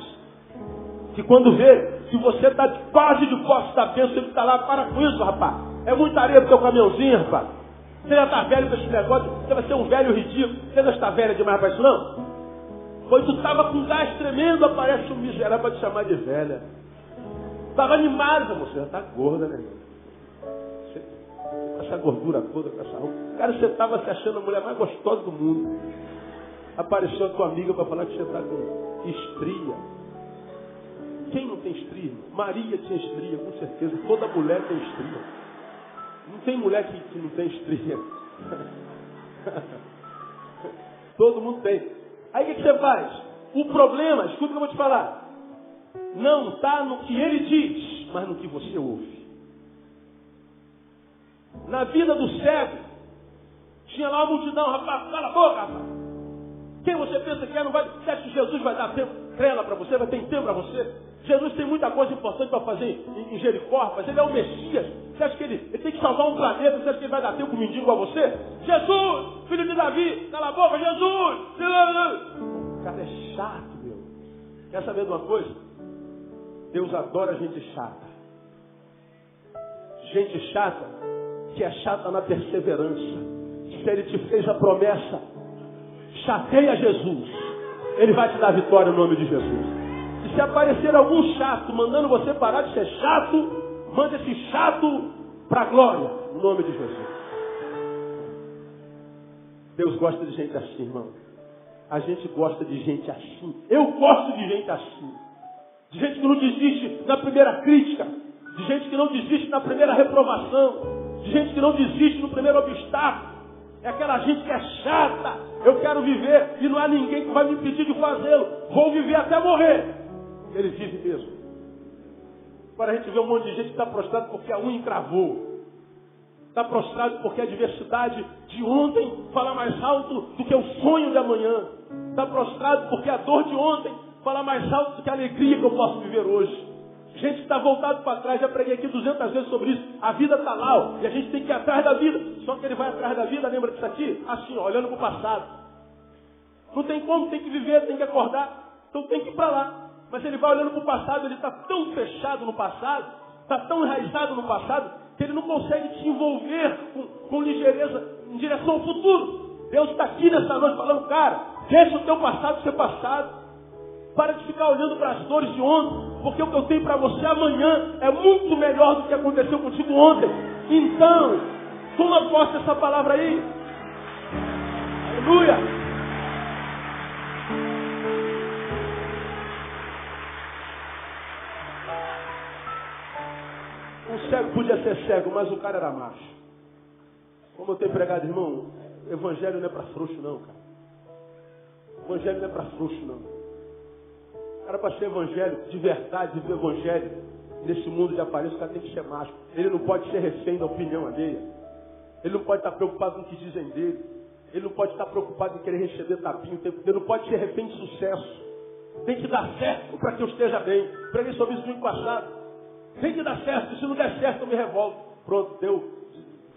Que quando vê que você está quase de posse da bênção, ele está lá, para com isso, rapaz. É muita areia pro teu caminhãozinho, rapaz. Você já está velho com esse negócio, você vai ser um velho ridículo. Você não está velho demais para isso, não? Pois tu estava com gás tremendo, aparece um miserável para te chamar de velha. Estava animado, você já está gorda, né, irmão? Com essa gordura toda, com essa roupa. Cara, você estava se achando a mulher mais gostosa do mundo. Apareceu a tua amiga para falar que você está com estria. Quem não tem estria? Maria tinha estria, com certeza. Toda mulher tem estria. Não tem mulher que não tem estria. Todo mundo tem. Aí o que você faz? O problema, escuta o que eu vou te falar. Não está no que ele diz, mas no que você ouve. Na vida do cego, tinha lá uma multidão, rapaz, cala a boca, rapaz. Quem você pensa que é, não vai. Você acha que Jesus vai dar tempo, trela para você, vai ter tempo para você? Jesus tem muita coisa importante para fazer em Jericó, mas ele é o Messias. Você acha que ele tem que salvar um planeta? Você acha que ele vai dar tempo com um mendigo a você? Jesus, filho de Davi, cala a boca, Jesus! O cara é chato, meu. Quer saber de uma coisa? Deus adora gente chata. Gente chata, que é chata na perseverança. Se ele te fez a promessa, chateia Jesus. Ele vai te dar vitória no nome de Jesus. E se aparecer algum chato mandando você parar de ser chato, manda esse chato para a glória, no nome de Jesus. Deus gosta de gente assim, irmão. A gente gosta de gente assim. Eu gosto de gente assim. De gente que não desiste na primeira crítica. De gente que não desiste na primeira reprovação. De gente que não desiste no primeiro obstáculo. É aquela gente que é chata. Eu quero viver e não há ninguém que vai me impedir de fazê-lo. Vou viver até morrer. Ele vive mesmo. Agora a gente vê um monte de gente que está prostrado porque a unha encravou. Está prostrado porque a adversidade de ontem fala mais alto do que o sonho de amanhã. Está prostrado porque a dor de ontem fala mais alto do que a alegria que eu posso viver hoje. Gente que está voltado para trás, já preguei aqui 200 vezes sobre isso. A vida está lá, ó, e a gente tem que ir atrás da vida. Só que ele vai atrás da vida, lembra disso aqui? Assim, ó, olhando para o passado. Não tem como, tem que viver, tem que acordar. Então tem que ir para lá. Mas ele vai olhando para o passado, ele está tão fechado no passado, está tão enraizado no passado, que ele não consegue se envolver com ligeireza em direção ao futuro. Deus está aqui nessa noite falando, cara, deixa o teu passado ser passado. Para de ficar olhando para as dores de ontem, porque o que eu tenho para você amanhã é muito melhor do que aconteceu contigo ontem. Então, toma posse dessa palavra aí. Aleluia! Um cego podia ser cego, mas o cara era macho. Como eu tenho pregado, irmão, evangelho não é para frouxo não, cara. Evangelho não é para frouxo não. Cara, para ser evangelho, de verdade, viver evangelho, nesse mundo de aparência, o cara tem que ser macho. Ele não pode ser refém da opinião alheia. Ele não pode estar preocupado com o que dizem dele. Ele não pode estar preocupado em querer receber tapinho. Ele não pode ser refém de sucesso. Tem que dar certo para que eu esteja bem. Preguei sobre isso no ano passado. Tem que dar certo. Se não der certo, eu me revolto. Pronto, deu.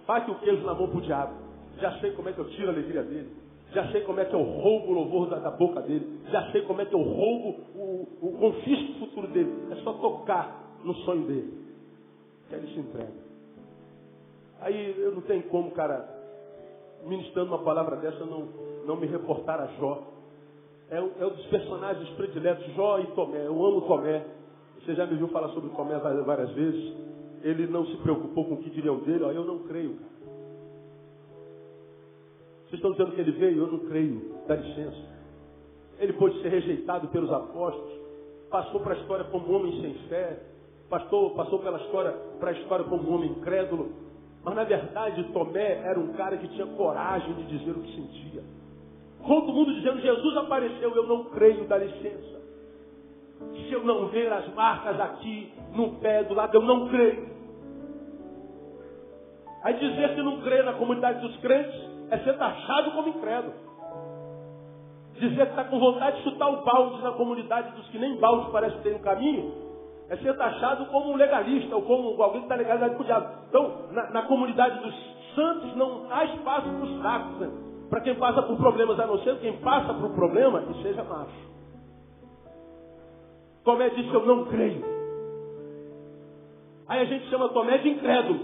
Faque o queijo na mão pro diabo. Já sei como é que eu tiro a alegria dele. Já sei como é que eu roubo o louvor da boca dele. Já sei como é que eu roubo o confisco do futuro dele. É só tocar no sonho dele. Que ele se entrega. Aí eu não tenho como, cara, ministrando uma palavra dessa, não me reportar a Jó. É um dos personagens prediletos, Jó e Tomé. Eu amo Tomé. Você já me viu falar sobre Tomé várias vezes. Ele não se preocupou com o que diriam dele. Eu não creio, cara. Vocês estão dizendo que ele veio? Eu não creio. Dá licença. Ele pôde ser rejeitado pelos apóstolos. Passou para a história como um homem sem fé. Passou para a história como um homem incrédulo. Mas na verdade Tomé era um cara que tinha coragem de dizer o que sentia. Todo mundo dizendo, Jesus apareceu, eu não creio, dá licença. Se eu não ver as marcas aqui, no pé, do lado, eu não creio. Aí dizer que não crê na comunidade dos crentes é ser taxado como incrédulo. Dizer que está com vontade de chutar o balde na comunidade dos que nem balde parece ter no caminho, é ser taxado como um legalista, ou como alguém que está legalizado por diabo. Então, na comunidade dos santos não há espaço para os fracos, né? Para quem passa por problemas, a não ser quem passa por problema e seja macho. Tomé disse, eu não creio. Aí a gente chama Tomé de incrédulo.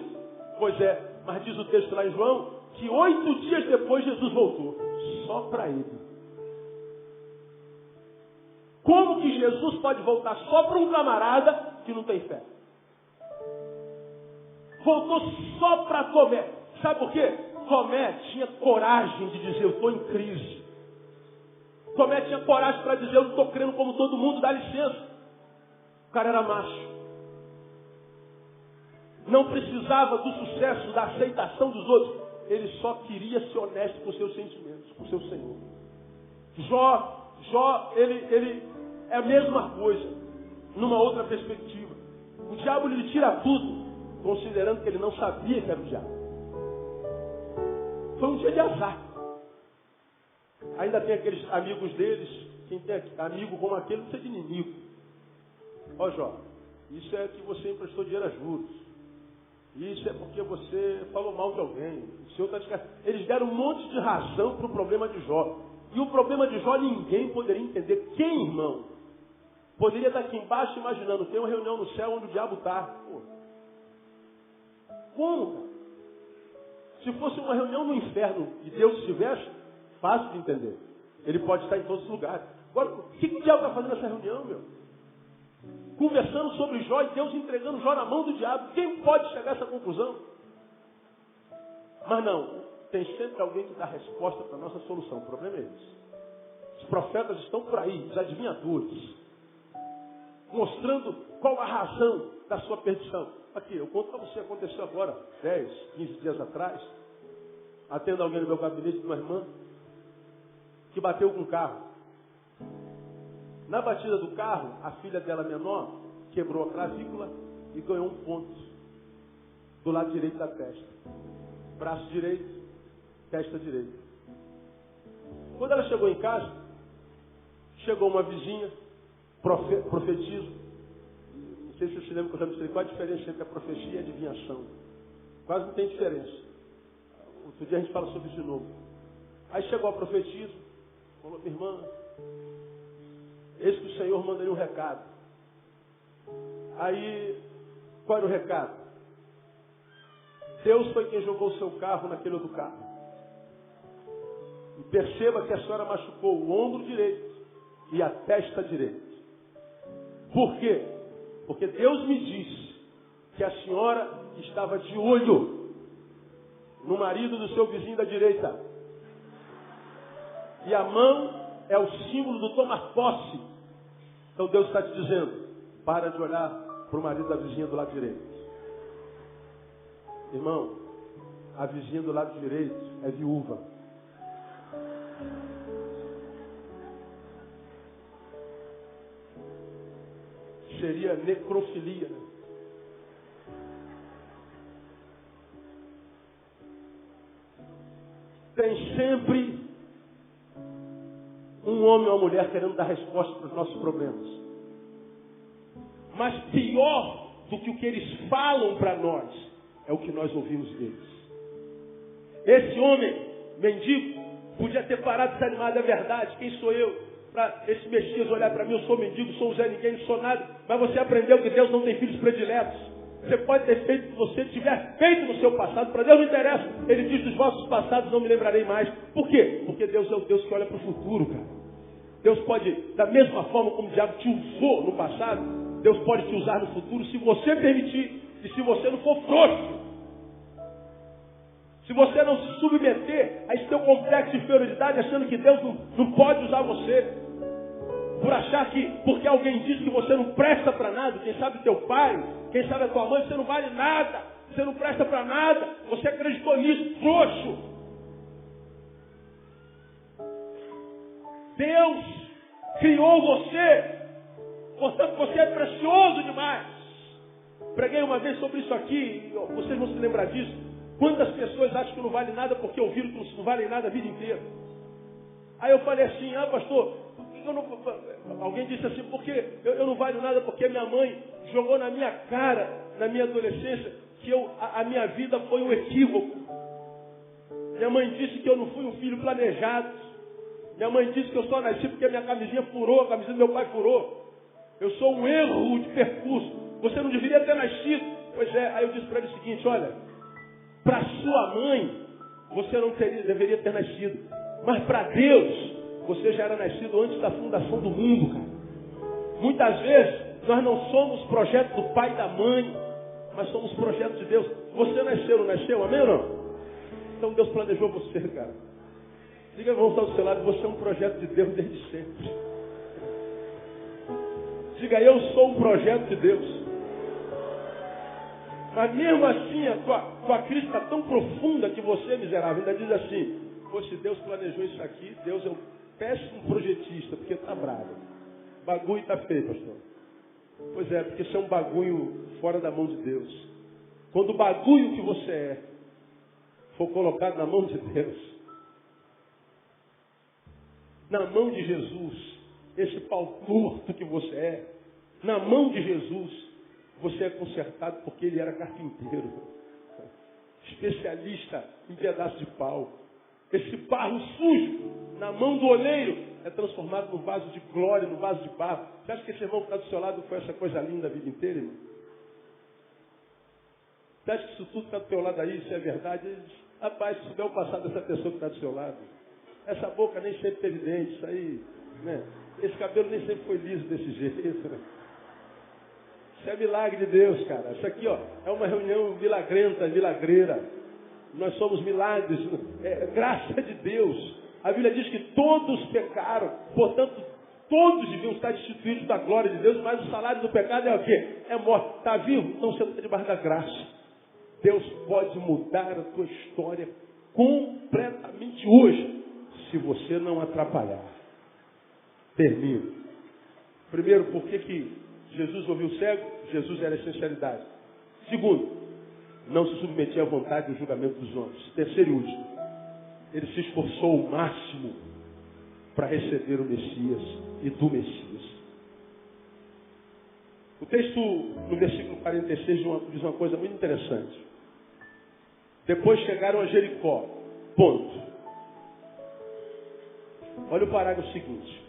Pois é, mas diz o texto lá em João, que 8 dias depois Jesus voltou. Só para ele. Como que Jesus pode voltar só para um camarada que não tem fé? Voltou só para Tomé. Sabe por quê? Tomé tinha coragem de dizer, eu estou em crise. Tomé tinha coragem para dizer, eu não estou crendo como todo mundo, dá licença. O cara era macho. Não precisava do sucesso, da aceitação dos outros. Ele só queria ser honesto com seus sentimentos, com seu Senhor. Jó, ele é a mesma coisa, numa outra perspectiva. O diabo lhe tira tudo, considerando que ele não sabia que era o diabo. Foi um dia de azar. Ainda tem aqueles amigos deles, quem tem amigo como aquele, não precisa de inimigo. Ó Jó, isso é que você emprestou dinheiro a juros. Isso é porque você falou mal de alguém. O Senhor está descansando. Eles deram um monte de razão para o problema de Jó. E o problema de Jó ninguém poderia entender. Quem, irmão? Poderia estar aqui embaixo imaginando, tem uma reunião no céu onde o diabo está. Como, cara? Se fosse uma reunião no inferno e Deus estivesse, fácil de entender. Ele pode estar em todos os lugares. Agora, o que o diabo está fazendo nessa reunião, meu? Conversando sobre Jó e Deus entregando Jó na mão do diabo. Quem pode chegar a essa conclusão? Mas não, tem sempre alguém que dá resposta para a nossa solução. O problema é esse. Os profetas estão por aí, os adivinhadores, mostrando qual a razão da sua perdição. Aqui, eu conto para você, aconteceu agora, 10, 15 dias atrás, atendo alguém no meu gabinete de uma irmã que bateu com um carro. Na batida do carro, a filha dela menor quebrou a clavícula e ganhou um ponto do lado direito da testa. Braço direito, testa direita. Quando ela chegou em casa, chegou uma vizinha, profetiza. Não sei se você lembra que eu já mostrei qual a diferença entre a profecia e a adivinhação. Quase não tem diferença. Outro dia a gente fala sobre isso de novo. Aí chegou a profetisa, falou, minha irmã, eis que o Senhor mandaria um recado. Aí, qual era o recado? Deus foi quem jogou o seu carro naquele outro carro. E perceba que a senhora machucou o ombro direito e a testa direita. Por quê? Porque Deus me disse que a senhora estava de olho no marido do seu vizinho da direita. E a mão é o símbolo do tomar posse. Então Deus está te dizendo, para de olhar para o marido da vizinha do lado direito. Irmão, a vizinha do lado direito é viúva. Seria necrofilia, né? Tem sempre um homem ou uma mulher querendo dar resposta para os nossos problemas. Mas pior do que o que eles falam para nós, é o que nós ouvimos deles. Esse homem, mendigo, podia ter parado desanimado, é verdade, quem sou eu? Para esse Messias olhar para mim, eu sou mendigo, sou um Zé Ninguém, não sou nada. Mas você aprendeu que Deus não tem filhos prediletos. Você pode ter feito o que você tiver feito no seu passado, para Deus não interessa. Ele diz, dos vossos passados não me lembrarei mais. Por quê? Porque Deus é o Deus que olha para o futuro, cara. Deus pode, da mesma forma como o diabo te usou no passado, Deus pode te usar no futuro, se você permitir, e se você não for frouxo. Se você não se submeter a esse teu complexo de inferioridade, achando que Deus não pode usar você, por achar que, porque alguém diz que você não presta para nada, quem sabe teu pai, quem sabe a tua mãe, você não vale nada, você não presta para nada, você acreditou nisso, frouxo. Deus criou você, portanto você é precioso demais. Preguei uma vez sobre isso aqui, vocês vão se lembrar disso. Quantas pessoas acham que não vale nada porque ouviram que não vale nada a vida inteira? Aí eu falei assim, pastor, alguém disse assim, porque eu não valho nada porque minha mãe jogou na minha cara, na minha adolescência, que a minha vida foi um equívoco. Minha mãe disse que eu não fui um filho planejado. Minha mãe disse que eu só nasci porque a minha camisinha furou, a camisinha do meu pai furou. Eu sou um erro de percurso. Você não deveria ter nascido. Pois é, aí eu disse para ele o seguinte, olha, para sua mãe, você não deveria ter nascido. Mas para Deus, você já era nascido antes da fundação do mundo, cara. Muitas vezes, nós não somos projeto do pai e da mãe, mas somos projeto de Deus. Você nasceu, não nasceu? Amém ou não? Então Deus planejou você, cara. Diga, irmão, está do seu lado, você é um projeto de Deus desde sempre. Diga, eu sou um projeto de Deus. Mas mesmo assim, a tua crise está tão profunda que você, miserável, ainda diz assim, se Deus planejou isso aqui, Deus é um péssimo projetista, porque está bravo. Bagulho está feio, pastor. Pois é, porque isso é um bagulho fora da mão de Deus. Quando o bagulho que você é for colocado na mão de Deus, na mão de Jesus, esse pau torto que você é, na mão de Jesus, você é consertado porque ele era carpinteiro, especialista em pedaço de pau. Esse barro sujo, na mão do oleiro, é transformado num vaso de glória, num vaso de barro. Você acha que esse irmão que está do seu lado foi essa coisa linda a vida inteira, irmão? Você acha que isso tudo que está do teu lado aí, isso é verdade? Rapaz, se souber o passado dessa pessoa que está do seu lado, essa boca nem sempre teve dente, isso aí, né? Esse cabelo nem sempre foi liso desse jeito, né? Isso é milagre de Deus, cara. Isso aqui, ó, é uma reunião milagrenta, milagreira. Nós somos milagres, é graça de Deus. A Bíblia diz que todos pecaram, portanto, todos deviam estar destituídos da glória de Deus, mas o salário do pecado é o quê? É morte. Está vivo? Então você está debaixo da graça. Deus pode mudar a tua história completamente hoje, se você não atrapalhar. Termino. Primeiro, por que Jesus ouviu o cego? Jesus era a essencialidade. Segundo, não se submetia à vontade e ao julgamento dos homens. Terceiro e último, ele se esforçou o máximo para receber o Messias e do Messias. O texto, no versículo 46, diz uma coisa muito interessante. Depois chegaram a Jericó. Ponto. Olha o parágrafo seguinte.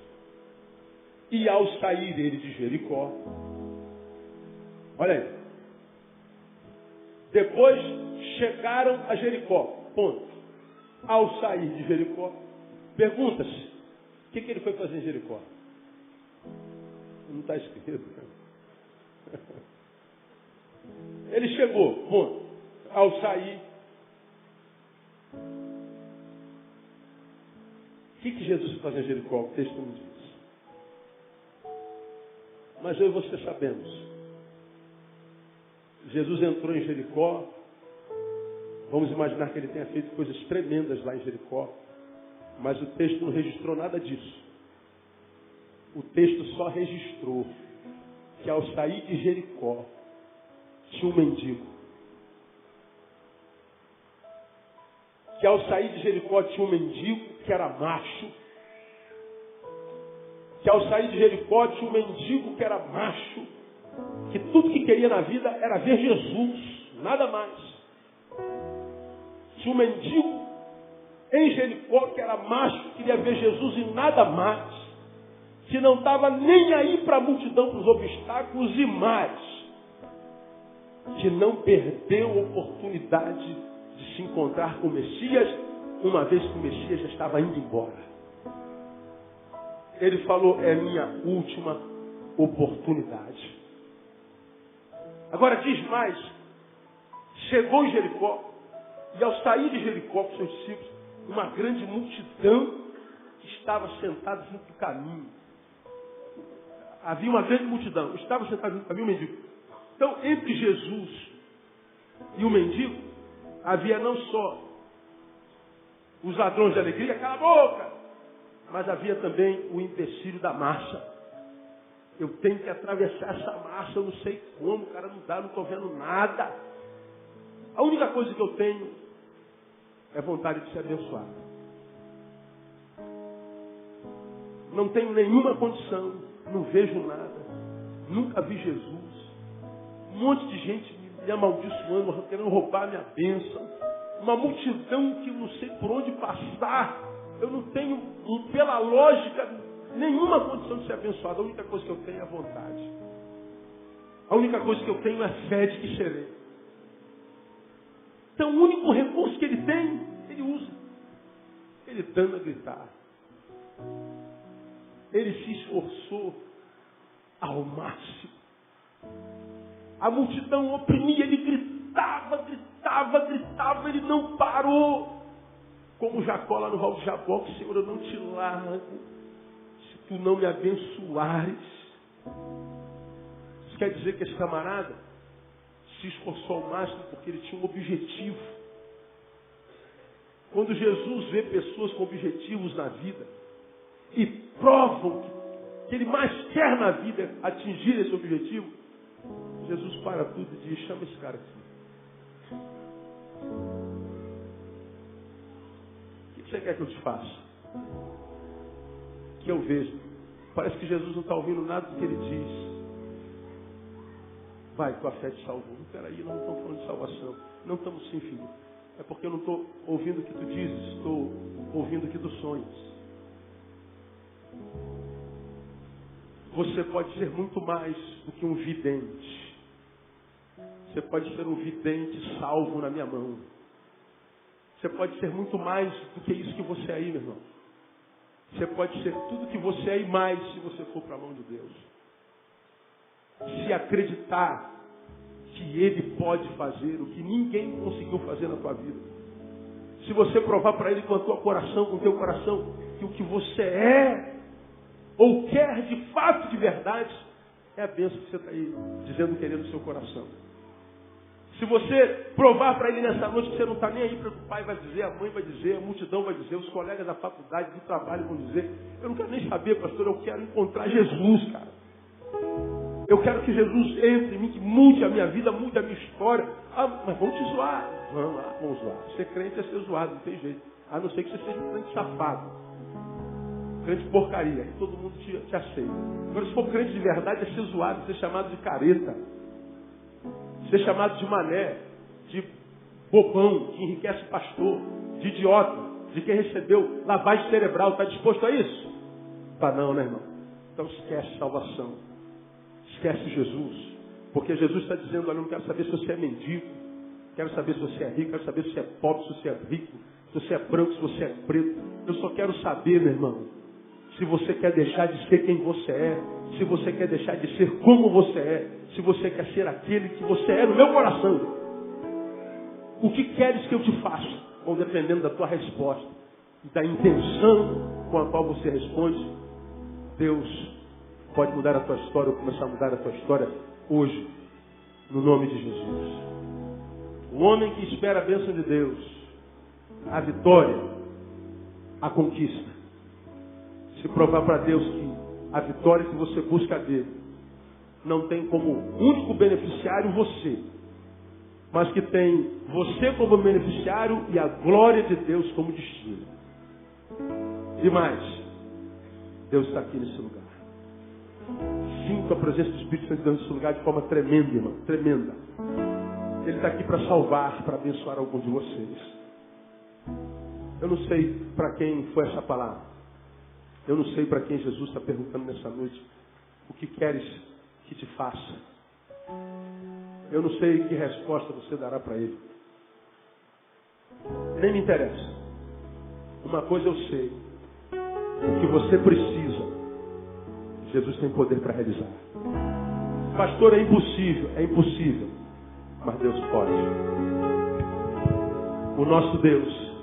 E ao sair ele de Jericó, olha aí. Depois chegaram a Jericó. Ponto. Ao sair de Jericó, pergunta-se, o que ele foi fazer em Jericó? Não está escrito. Ele chegou, ponto. Ao sair, o que Jesus foi fazer em Jericó? O texto não diz. Mas eu e você sabemos. Jesus entrou em Jericó. Vamos imaginar que ele tenha feito coisas tremendas lá em Jericó. Mas o texto não registrou nada disso. O texto só registrou que ao sair de Jericó, tinha um mendigo. Que ao sair de Jericó tinha um mendigo que era macho. Que ao sair de Jericó tinha um mendigo que era macho. Que tudo que queria na vida era ver Jesus, nada mais. Tinha um mendigo em Jericó que era macho, queria ver Jesus e nada mais. Que não estava nem aí para a multidão, para os obstáculos e mais. Que não perdeu a oportunidade de se encontrar com o Messias, uma vez que o Messias já estava indo embora. Ele falou, é minha última oportunidade. Agora diz mais, chegou em Jericó, e ao sair de Jericó com seus discípulos, uma grande multidão estava sentada junto do caminho. Havia uma grande multidão, estava sentada junto do caminho, um mendigo. Então, entre Jesus e o mendigo, havia não só os ladrões de alegria, cala a boca, Mas havia também o empecilho da massa. Eu tenho que atravessar essa massa, eu não sei como, cara, não dá, não estou vendo nada. A única coisa que eu tenho é vontade de ser abençoado. Não tenho nenhuma condição, não vejo nada, nunca vi Jesus. Um monte de gente me amaldiçoando, querendo roubar minha bênção. Uma multidão que não sei por onde passar. Eu não tenho, pela lógica, nenhuma condição de ser abençoado. A única coisa que eu tenho é a vontade. A única coisa que eu tenho é fé de que serei. Então o único recurso que ele tem, ele usa. Ele dando a gritar. Ele se esforçou ao máximo. A multidão oprimia, ele gritava, gritava, gritava, ele não parou. Como Jacó lá no Val de Jaboque, Senhor, eu não te largo se tu não me abençoares. Isso quer dizer que esse camarada se esforçou ao máximo porque ele tinha um objetivo. Quando Jesus vê pessoas com objetivos na vida e provam que ele mais quer na vida atingir esse objetivo, Jesus para tudo e diz, chama esse cara aqui. O que você quer que eu te faça? Que eu vejo. Parece que Jesus não está ouvindo nada do que ele diz. Vai, tua fé te salvou. Peraí, não estamos falando de salvação. Não estamos sim, filho. É porque eu não estou ouvindo o que tu dizes, estou ouvindo o que tu sonhas. Você pode ser muito mais do que um vidente. Você pode ser um vidente salvo na minha mão. Você pode ser muito mais do que isso que você é aí, meu irmão. Você pode ser tudo que você é e mais se você for para a mão de Deus. Se acreditar que Ele pode fazer o que ninguém conseguiu fazer na tua vida. Se você provar para Ele com o teu coração, que o que você é, ou quer de fato, de verdade, é a bênção que você está aí dizendo querer no seu coração. Se você provar para Ele nessa noite que você não está nem aí para o pai vai dizer, a mãe vai dizer, a multidão vai dizer, os colegas da faculdade, do trabalho vão dizer, eu não quero nem saber, pastor, eu quero encontrar Jesus, cara. Eu quero que Jesus entre em mim, que mude a minha vida, mude a minha história. Ah, mas vamos te zoar. Vamos zoar. Ser crente é ser zoado, não tem jeito. A não ser que você seja um crente safado. Crente porcaria. Aí todo mundo te aceita. Agora, se for crente de verdade, é ser zoado, ser chamado de careta. Ser chamado de mané, de bobão, que enriquece o pastor, de idiota, de quem recebeu lavagem cerebral. Está disposto a isso? Tá não, né, irmão? Então esquece salvação. Esquece Jesus. Porque Jesus está dizendo, olha, eu não quero saber se você é mendigo. Quero saber se você é rico. Quero saber se você é pobre, se você é rico. Se você é branco, se você é preto. Eu só quero saber, meu irmão, se você quer deixar de ser quem você é. Se você quer deixar de ser como você é. Se você quer ser aquele que você é no meu coração. O que queres que eu te faça? Bom, dependendo da tua resposta e da intenção com a qual você responde, Deus pode mudar a tua história ou começar a mudar a tua história hoje, no nome de Jesus. O homem que espera a bênção de Deus, a vitória, a conquista. Se provar para Deus que a vitória que você busca dele não tem como único beneficiário você, mas que tem você como beneficiário e a glória de Deus como destino. E mais, Deus está aqui nesse lugar. Sinto a presença do Espírito Santo nesse lugar de forma tremenda, irmão. Tremenda. Ele está aqui para salvar, para abençoar alguns de vocês. Eu não sei para quem foi essa palavra. Eu não sei para quem Jesus está perguntando nessa noite. O que queres que te faça? Eu não sei que resposta você dará para ele. Nem me interessa. Uma coisa eu sei. O que você precisa, Jesus tem poder para realizar. Pastor, é impossível. É impossível. Mas Deus pode. O nosso Deus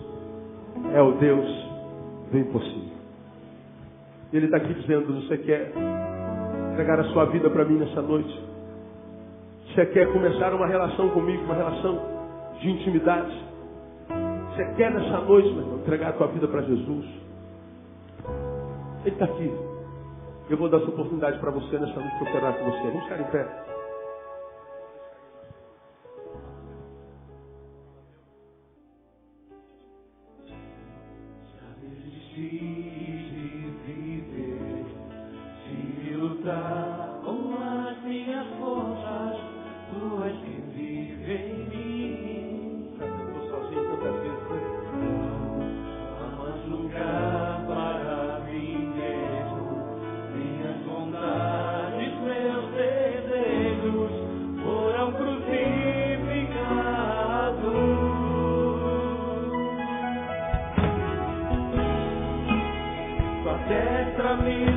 é o Deus do impossível. Ele está aqui dizendo, você quer entregar a sua vida para mim nessa noite? Você quer começar uma relação comigo, uma relação de intimidade? Você quer nessa noite, meu irmão, entregar a tua vida para Jesus? Ele está aqui. Eu vou dar essa oportunidade para você nesta noite que eu quero orar com você. Vamos ficar em pé. Se lutar com as minhas forças, tu és que vive em mim. Estou sozinho tantas vezes, Não há mais lugar para mim mesmo. Minhas vontades, meus desejos foram crucificados. Tua destra me